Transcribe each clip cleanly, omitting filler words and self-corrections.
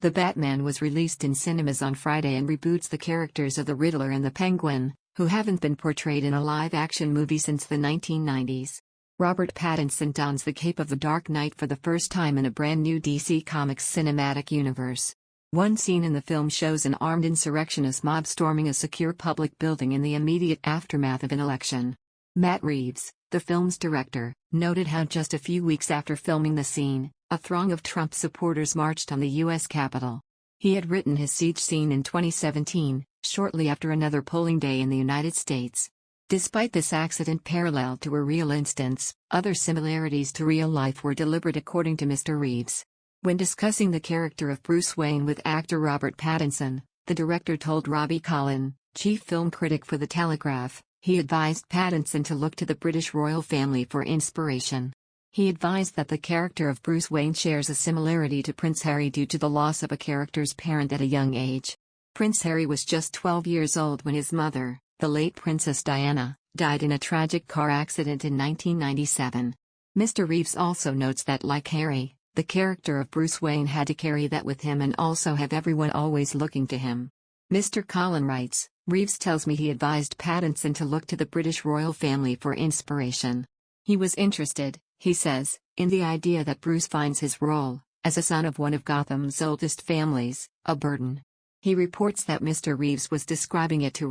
The Batman was released in cinemas on Friday and reboots the characters of the Riddler and the Penguin, who haven't been portrayed in a live-action movie since the 1990s. Robert Pattinson dons the cape of the Dark Knight for the first time in a brand new DC Comics cinematic universe. One scene in the film shows an armed insurrectionist mob storming a secure public building in the immediate aftermath of an election. Mr Reeves, the film's director, noted how just a few weeks after filming the scene, a throng of Trump supporters marched on the U.S. Capitol. He had written his siege scene in 2017, shortly after another polling day in the United States. Despite this accident parallel to a real instance, other similarities to real life were deliberate according to Mr. Reeves. When discussing the character of Bruce Wayne with actor Robert Pattinson, the director told Collin, chief film critic for The Telegraph, he advised Pattinson to look to the British royal family for inspiration. He advised that the character of Bruce Wayne shares a similarity to Prince Harry due to the loss of a character's parent at a young age. Prince Harry was just 12 years old when his mother, the late Princess Diana, died in a tragic car accident in 1997. Mr. Reeves also notes that like Harry, the character of Bruce Wayne had to carry that with him and also have everyone always looking to him. Mr. Collin writes, Reeves tells me he advised Pattinson to look to the British royal family for inspiration. He was interested, he says, in the idea that Bruce finds his role, as a son of one of Gotham's oldest families, a burden. He reports that Mr. Reeves was describing it to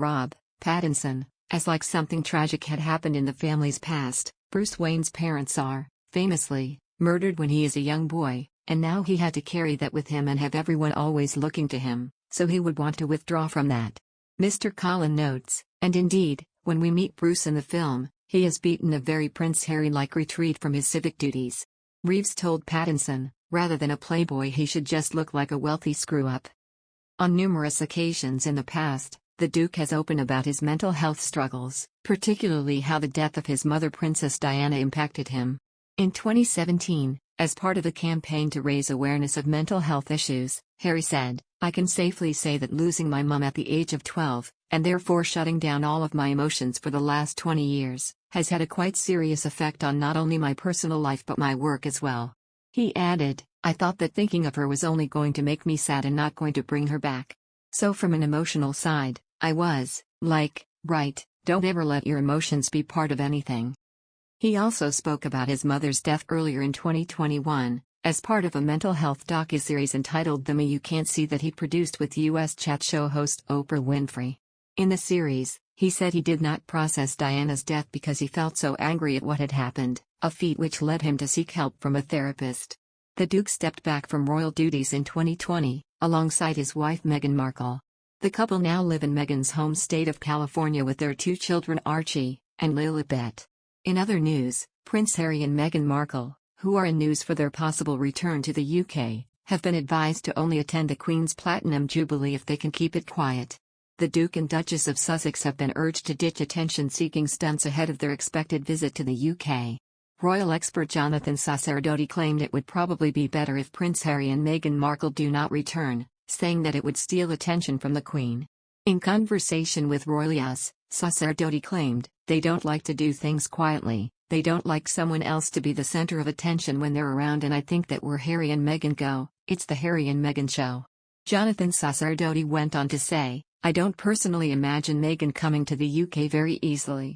Pattinson, as like something tragic had happened in the family's past. Bruce Wayne's parents are, famously, murdered when he is a young boy, and now he had to carry that with him and have everyone always looking to him, so he would want to withdraw from that. Mr. Collin notes, and indeed, when we meet Bruce in the film, he has beaten a very Prince Harry-like retreat from his civic duties. Reeves told Pattinson, rather than a playboy he should just look like a wealthy screw-up. On numerous occasions in the past, the Duke has opened about his mental health struggles, particularly how the death of his mother Princess Diana impacted him. In 2017, as part of the campaign to raise awareness of mental health issues, Harry said, I can safely say that losing my mum at the age of 12, and therefore shutting down all of my emotions for the last 20 years, has had a quite serious effect on not only my personal life but my work as well. He added, I thought that thinking of her was only going to make me sad and not going to bring her back. So from an emotional side, I was, like, right, don't ever let your emotions be part of anything. He also spoke about his mother's death earlier in 2021, as part of a mental health docuseries entitled The Me You Can't See that he produced with U.S. chat show host Oprah Winfrey. In the series, he said he did not process Diana's death because he felt so angry at what had happened, a feat which led him to seek help from a therapist. The Duke stepped back from royal duties in 2020, alongside his wife Meghan Markle. The couple now live in Meghan's home state of California with their 2 children Archie and Lilibet. In other news, Prince Harry and Meghan Markle, who are in news for their possible return to the UK, have been advised to only attend the Queen's Platinum Jubilee if they can keep it quiet. The Duke and Duchess of Sussex have been urged to ditch attention-seeking stunts ahead of their expected visit to the UK. Royal expert Jonathan Sacerdoti claimed it would probably be better if Prince Harry and Meghan Markle do not return, saying that it would steal attention from the Queen. In conversation with Royals, Sacerdoti claimed, they don't like to do things quietly, they don't like someone else to be the center of attention when they're around, and I think that where Harry and Meghan go, it's the Harry and Meghan show. Jonathan Sacerdoti went on to say, I don't personally imagine Meghan coming to the UK very easily.